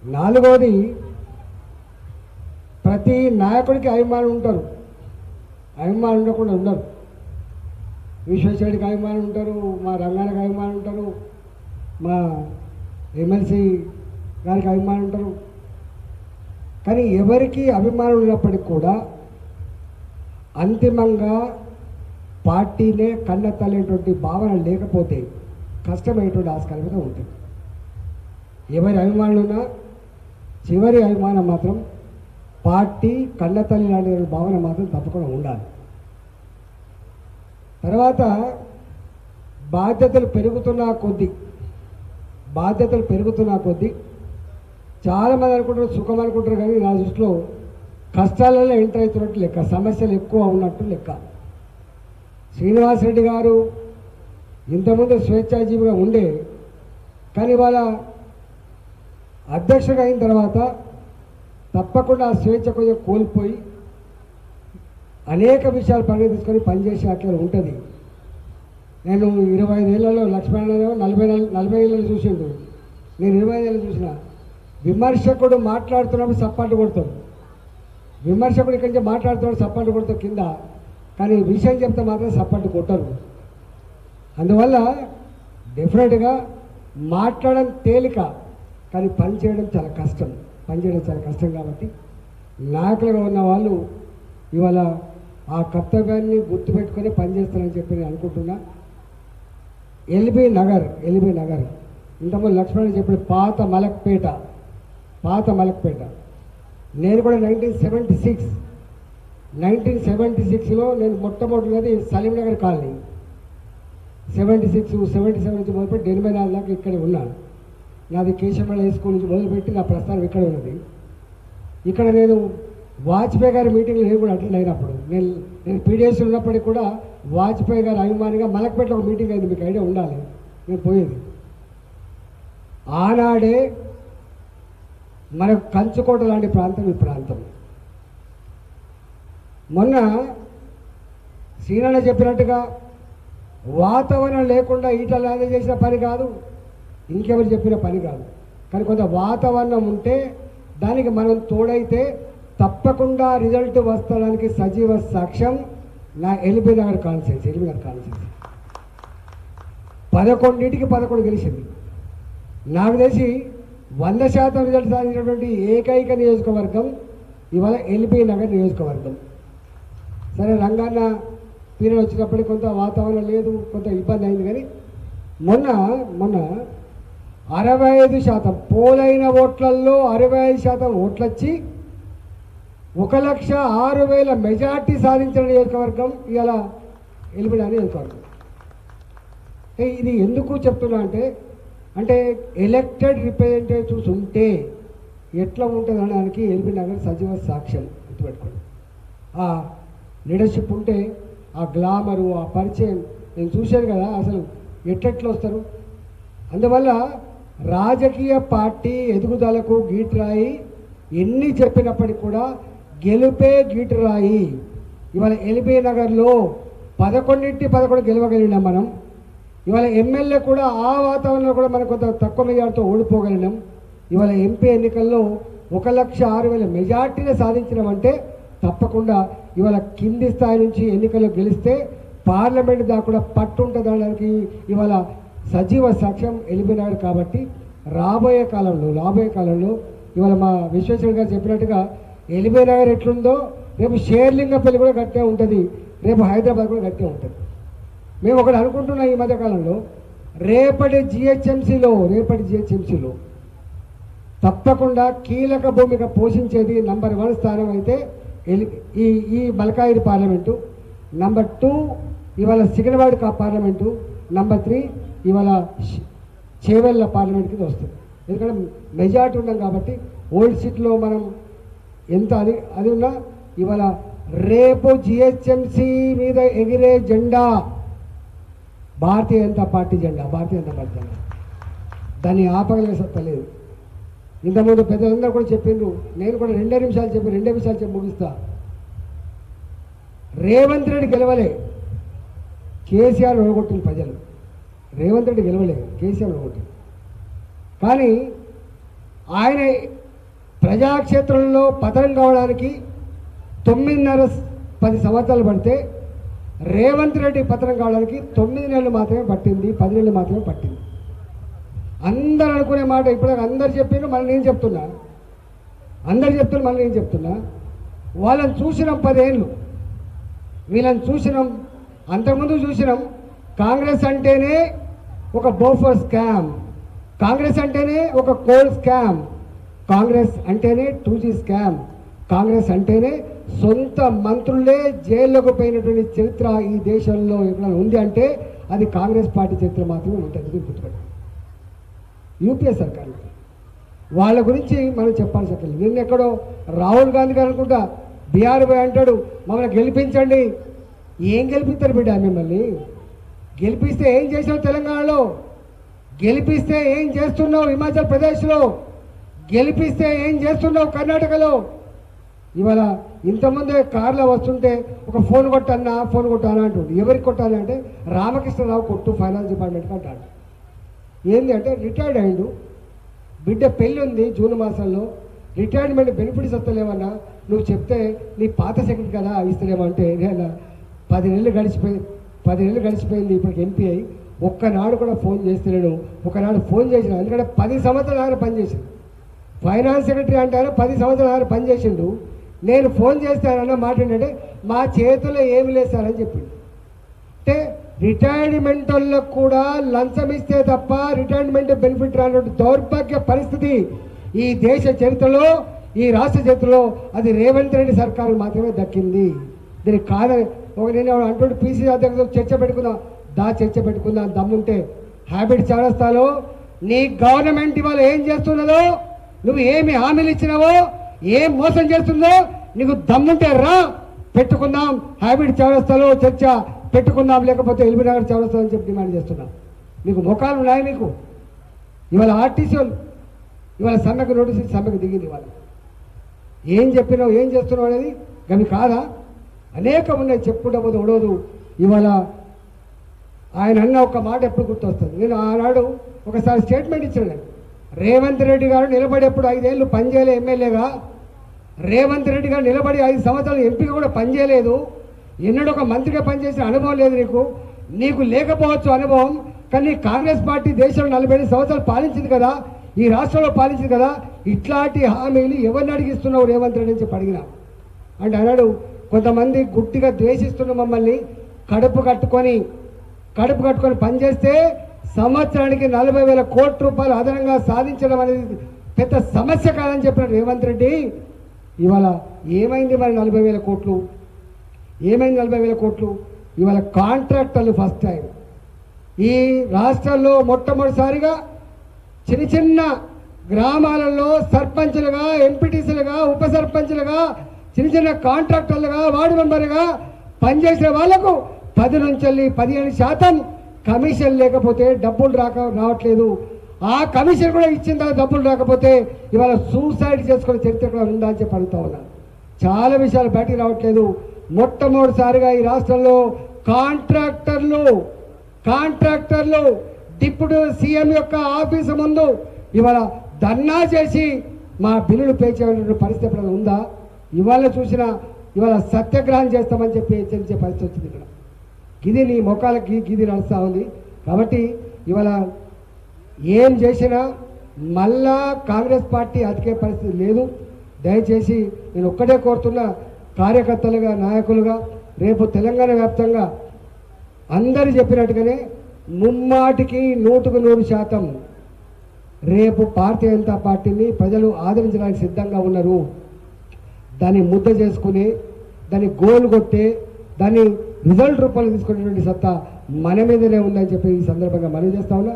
నాలుగోది ప్రతి నాయకుడికి అభిమానులు ఉంటారు, అభిమానులు ఉండకుండా ఉండరు. విశ్వేశ్వరుడికి అభిమానులు ఉంటారు, మా రంగానికి అభిమానులు ఉంటారు, మా ఎమ్మెల్సీ గారికి అభిమానులు ఉంటారు. కానీ ఎవరికి అభిమానులు ఉన్నప్పటికి కూడా అంతిమంగా పార్టీనే కన్నెత్తలేటువంటి భావన లేకపోతే కష్టమైనటువంటి ఆస్కారం మీద ఉంటుంది. ఎవరి అభిమానులున్నా చివరి అభిమానం మాత్రం పార్టీ కన్నెతల్లి లాంటి భావన మాత్రం తప్పకుండా ఉండాలి. తర్వాత బాధ్యతలు పెరుగుతున్న కొద్దీ చాలామంది అనుకుంటారు సుఖం అనుకుంటారు, కానీ నా దృష్టిలో కష్టాలలో ఎంటర్ అవుతున్నట్టు లెక్క, సమస్యలు ఎక్కువ ఉన్నట్టు లెక్క. శ్రీనివాసరెడ్డి గారు ఇంతకుముందు స్వేచ్ఛాజీవిగా ఉండే, కానీ వాళ్ళ అధ్యక్షుడు అయిన తర్వాత తప్పకుండా ఆ స్వేచ్ఛ కొంచెం కోల్పోయి అనేక విషయాలు పరిగణించుకొని పనిచేసే అట్లా ఉంటుంది. నేను 25 ఏళ్లలో లక్ష్మణ 40 ఏళ్ళలో చూసిండు, నేను 25 ఏళ్ళు చూసిన. విమర్శకుడు మాట్లాడుతున్నప్పుడు సపాటు కొడతాం, విమర్శకుడు ఇక్కడి నుంచి మాట్లాడుతున్నాడు సపాటు కొడతాం కింద, కానీ విషయం చెప్తే మాత్రం సపాటు కొట్టరు. అందువల్ల డెఫినెట్గా మాట్లాడడం తేలిక, కానీ పనిచేయడం చాలా కష్టం. కాబట్టి నాయకులుగా ఉన్న వాళ్ళు ఇవాళ ఆ కర్తవ్యాన్ని గుర్తుపెట్టుకొని పనిచేస్తారని చెప్పి నేను అనుకుంటున్నా. ఎల్బీ నగర్ ఇంతకుముందు లక్ష్మణ్ చెప్పిన పాత మలక్పేట. నేను కూడా 1976లో నేను మొట్టమొదటిది సలీం నగర్ కాలనీ, 76, 77 నుంచి మొదలుపెట్టి 84 దాకా ఇక్కడే ఉన్నాను. నాది కేశవమల్ల హై స్కూల్ నుంచి మొదలుపెట్టి నా ప్రస్థానం ఇక్కడ ఉన్నది. ఇక్కడ నేను వాజ్పేయి గారి మీటింగ్లో నేను కూడా అటెండ్ అయినప్పుడు, నేను పీడిఎస్ ఉన్నప్పటికీ కూడా వాజ్పేయి గారి అభిమానిగా మలక్పేటలో ఒక మీటింగ్ అయింది, మీకు ఐడియా ఉండాలి, నేను పోయేది. ఆనాడే మనకు కంచుకోట లాంటి ప్రాంతం ఈ ప్రాంతం. మొన్న శ్రీనన్న చెప్పినట్టుగా వాతావరణం లేకుండా ఈటల చేసిన పని కాదు, ఇంకెవరు చెప్పిన పని కాదు. కానీ కొంత వాతావరణం ఉంటే దానికి మనం తోడైతే తప్పకుండా రిజల్ట్ వస్తడానికి సజీవ సాక్ష్యం నా ఎల్బీ నగర్ కాన్స్టిట్యున్సీ. 11 గెలిచింది. నాకు తెలిసి 100% రిజల్ట్ సాధించినటువంటి ఏకైక నియోజకవర్గం ఇవాళ ఎల్బీ నగర్ నియోజకవర్గం. సరే రంగన్న పీరియడ్ వచ్చినప్పటికీ కొంత వాతావరణం లేదు, కొంత ఇబ్బంది అయింది. కానీ మొన్న 65% పోలైన ఓట్లల్లో 65% ఓట్లు వచ్చి 1,06,000 మెజార్టీ సాధించిన నియోజకవర్గం ఇవాళ ఎల్బీ నగర్ నియోజకవర్గం. ఇది ఎందుకు చెప్తున్నా అంటే ఎలక్టెడ్ రిప్రజెంటేటివ్స్ ఉంటే ఎట్లా ఉంటుంది అనడానికి ఎల్బీ నగర్ సజీవ సాక్ష్యం. గుర్తుపెట్టుకోండి, ఆ లీడర్షిప్ ఉంటే ఆ గ్లామరు, ఆ పరిచయం నేను చూశాను కదా, అసలు ఎట్లా వస్తారు. అందువల్ల రాజకీయ పార్టీ ఎదుగుదలకు గీటురాయి ఎన్ని చెప్పినప్పటికీ కూడా గెలుపే గీటురాయి. ఇవాళ ఎల్బీ నగర్లో 11 గెలవగలిగినాం మనం. ఇవాళ ఎమ్మెల్యే కూడా ఆ వాతావరణంలో కూడా మనం కొంత తక్కువ మెజార్టీతో ఓడిపోగలిగినాం. ఇవాళ ఎంపీ ఎన్నికల్లో 1,06,000 మెజార్టీని సాధించినామంటే తప్పకుండా ఇవాళ కింది స్థాయి నుంచి ఎన్నికల్లో గెలిస్తే పార్లమెంట్ దాకా కూడా పట్టు ఉంటుంది అనడానికి ఇవాళ సజీవ సాక్ష్యం ఎల్బీ నగర్. కాబట్టి రాబోయే కాలంలో ఇవాళ మా విశ్వేశ్వర గారు చెప్పినట్టుగా ఎల్బీ నగర్ ఎట్లుందో రేపు షేర్లింగపల్లి కూడా గట్టిగా ఉంటుంది, రేపు హైదరాబాద్ కూడా గట్టిగా ఉంటుంది. మేము ఒకటి అనుకుంటున్నాం ఈ మధ్యకాలంలో, రేపటి జిహెచ్ఎంసీలో తప్పకుండా కీలక భూమిక పోషించేది నంబర్ 1 స్థానం అయితే ఈ మల్కాయిరి పార్లమెంటు, నంబర్ 2 ఇవాళ సికింద్రాబాద్ పార్లమెంటు, నంబర్ 3 ఇవాళ చేవెళ్ళ పార్లమెంట్ కింద వస్తుంది. ఎందుకంటే మెజార్టీ ఉన్నాం కాబట్టి ఓల్డ్ సిటీలో మనం ఎంత అది ఉన్నా ఇవాళ రేపు జిహెచ్ఎంసీ మీద ఎగిరే జెండా భారతీయ జనతా పార్టీ జెండా. దాన్ని ఆపగలిగే సత్తా లేదు. ఇంతకుముందు పెద్దలందరూ కూడా చెప్పిండ్రు, నేను కూడా 2 నిమిషాలు చెప్పి ముగిస్తా. రేవంత్ రెడ్డి గెలవలే, కేసీఆర్ ఓడగొట్టిన ప్రజలు. రేవంత్ రెడ్డి గెలవలే, కేసీఆర్ ఓడగొట్టింది. కానీ ఆయన ప్రజాక్షేత్రంలో పతనం కావడానికి 9.5-10 సంవత్సరాలు పడితే రేవంత్ రెడ్డి పతనం కావడానికి 9 నెలలు మాత్రమే పట్టింది, 10 నెలలు మాత్రమే పట్టింది. అందరూ అనుకునే మాట ఇప్పుడు అందరు చెప్పారు, మళ్ళీ నేను చెప్తున్నా. అందరు చెప్తున్నారు, మళ్ళీ నేను చెప్తున్నా. వాళ్ళని చూసినాం 10 ఏళ్ళు, వీళ్ళని చూసినాం, అంతకుముందు చూసినాం. కాంగ్రెస్ అంటేనే ఒక బోఫర్ స్కామ్, కాంగ్రెస్ అంటేనే ఒక కోల్ స్కామ్, కాంగ్రెస్ అంటేనే 2G స్కామ్, కాంగ్రెస్ అంటేనే సొంత మంత్రులే జైల్లోకి పోయినటువంటి చరిత్ర ఈ దేశంలో ఎక్కడ ఉంది అంటే అది కాంగ్రెస్ పార్టీ చరిత్ర మాత్రమే ఉంటుంది. గుర్తుపెట్టు. యూపీఏ సర్కార్ వాళ్ళ గురించి మనం చెప్పాల్సి అక్కడ. నిన్న ఎక్కడో రాహుల్ గాంధీ గారు అనుకుంటా బీఆర్ పోయి అంటాడు మమ్మల్ని గెలిపించండి. ఏం గెలిపిస్తారు బిడ్డ? మిమ్మల్ని గెలిపిస్తే ఏం చేసావు తెలంగాణలో? గెలిపిస్తే ఏం చేస్తున్నావు హిమాచల్ ప్రదేశ్లో? గెలిపిస్తే ఏం చేస్తున్నావు కర్ణాటకలో? ఇవాళ ఇంతమంది కార్లో వస్తుంటే ఒక ఫోన్ కొట్టన్నా అంటుండు. ఎవరికి కొట్టాలి అంటే రామకృష్ణరావు కొట్టు ఫైనాన్స్ డిపార్ట్మెంట్కి అంటాడు. ఏంది అంటే రిటైర్డ్ అయ్యిండు, బిడ్డ పెళ్ళి ఉంది జూన్ మాసంలో, రిటైర్మెంట్ బెనిఫిట్స్ వస్తలేమన్నా నువ్వు చెప్తే నీ పాత సెక్రటరీ కదా ఇస్తలేమంటే 10 నెలలు గడిచిపోయింది ఇప్పటికి ఎంపీ అయ్యి ఒక్కనాడు కూడా ఫోన్ చేస్తలేడు. ఒకనాడు ఫోన్ చేసిన, ఎందుకంటే 10 సంవత్సరాల ఆయన పనిచేసిండు. ఫైనాన్స్ సెక్రటరీ అంటారా 10 సంవత్సరాల ఆయన పనిచేసిండు. నేను ఫోన్ చేస్తానన్న మాట ఏంటంటే మా చేతుల్లో ఏమి లేదు సార్ అని చెప్పిండు. అంటే రిటైర్మెంట్ వాళ్ళకు కూడా లంచం ఇస్తే తప్ప రిటైర్మెంట్ బెనిఫిట్ రానట్టు దౌర్భాగ్య పరిస్థితి ఈ దేశ చరిత్రలో, ఈ రాష్ట్ర చరిత్రలో అది రేవంత్ రెడ్డి సర్కారు మాత్రమే దక్కింది. దీనికి కాదని నేను అంటుంటే పీసీ అధ్యక్షుడు చర్చ పెట్టుకుందాం దమ్ముంటే. హ్యాబిట్ చౌరస్తాలో నీ గవర్నమెంట్ ఇవాళ ఏం చేస్తున్నదో, నువ్వు ఏమి హామీలు ఇచ్చినావో, ఏం మోసం చేస్తుందో నీకు దమ్ముంటే రా పెట్టుకుందాం. హ్యాబిట్ చౌరస్తాలో చర్చ పెట్టుకుందాం, లేకపోతే ఎల్బీనగర్ చౌరస్తా అని చెప్పి డిమాండ్ చేస్తున్నాం. మీకు ముఖాలు ఉన్నాయి. మీకు ఇవాళ ఆర్టీసీ వాళ్ళు ఇవాళ సమ్మెకు నోటీస్ ఇచ్చి సమ్మెకు దిగింది. ఇవాళ ఏం చెప్పినావు, ఏం చేస్తున్నావు అనేది గవి కాదా? అనేకం ఉన్నాయి, చెప్పుకుంటా పోతే ఉడవదు. ఇవాళ ఆయన అన్న ఒక మాట ఎప్పుడు గుర్తొస్తుంది. నేను ఆనాడు ఒకసారి స్టేట్మెంట్ ఇచ్చాను. రేవంత్ రెడ్డి గారు నిలబడేప్పుడు 5 ఏళ్ళు పనిచేయలే ఎమ్మెల్యేగా, రేవంత్ రెడ్డి గారు నిలబడి 5 సంవత్సరాలు ఎంపీగా కూడా పనిచేయలేదు, ఎన్నడూ ఒక మంత్రిగా పనిచేసిన అనుభవం లేదు నీకు లేకపోవచ్చు అనుభవం, కానీ కాంగ్రెస్ పార్టీ దేశంలో 45 సంవత్సరాలు పాలించింది కదా, ఈ రాష్ట్రంలో పాలించింది కదా, ఇట్లాంటి హామీలు ఎవరిని అడిగిస్తున్నావు రేవంత్ రెడ్డి అని చెప్పి అడిగినా. అంటే అన్నాడు కొంతమంది గుట్టిగా ద్వేషిస్తున్న మమ్మల్ని కడుపు కట్టుకొని పనిచేస్తే సంవత్సరానికి 40,000 కోట్ల రూపాయలు అదనంగా సాధించడం అనేది పెద్ద సమస్య కాదని చెప్పిన రేవంత్ రెడ్డి ఇవాళ ఏమైంది మరి 40,000 కోట్లు? ఏమైంది 40,000 కోట్లు? ఇవాళ కాంట్రాక్టర్లు ఫస్ట్ టైం ఈ రాష్ట్రాల్లో మొట్టమొదటిసారిగా చిన్న గ్రామాలలో సర్పంచులుగా, ఎంపీటీసీలుగా, ఉప సర్పంచులుగా, చిన్న కాంట్రాక్టర్లుగా, వార్డు మెంబర్గా పనిచేసిన వాళ్లకు 10 నుంచి 15% కమిషన్ లేకపోతే డబ్బులు రావట్లేదు. ఆ కమిషన్ కూడా ఇచ్చిన తర్వాత డబ్బులు రాకపోతే ఇవాళ సూసైడ్ చేసుకునే చరిత్ర కూడా ఉందా అని చెప్పి అడుగుతా ఉన్నాను. చాలా విషయాలు బయటికి రావట్లేదు. మొట్టమొదటిసారిగా ఈ రాష్ట్రంలో కాంట్రాక్టర్లు డిప్యూటీ సీఎం యొక్క ఆఫీసు ముందు ఇవాళ ధర్నా చేసి మా బిల్లులు పే చేయాలనే పరిస్థితి ఎప్పుడైనా ఉందా? ఇవాళ చూసినా ఇవాళ సత్యాగ్రహం చేస్తామని చెప్పి హెచ్చరించే పరిస్థితి వచ్చింది. ఇక్కడ గిది నీ మొక్కలకి గిది నడుస్తూ ఉంది. కాబట్టి ఇవాళ ఏం చేసినా మళ్ళా కాంగ్రెస్ పార్టీ అతికే పరిస్థితి లేదు. దయచేసి నేను ఒక్కటే కోరుతున్నా, కార్యకర్తలుగా, నాయకులుగా రేపు తెలంగాణ వ్యాప్తంగా అందరూ చెప్పినట్టుగానే ముమ్మాటికి 100% రేపు భారతీయ జనతా పార్టీని ప్రజలు ఆదరించడానికి సిద్ధంగా ఉన్నారు. దాన్ని ముద్ద చేసుకుని, దాన్ని గోల్ కొట్టే, దాన్ని రిజల్ట్ రూపంలో తీసుకునేటువంటి సత్తా మన మీదనే ఉందని చెప్పి ఈ సందర్భంగా మనవి చేస్తా ఉన్నా.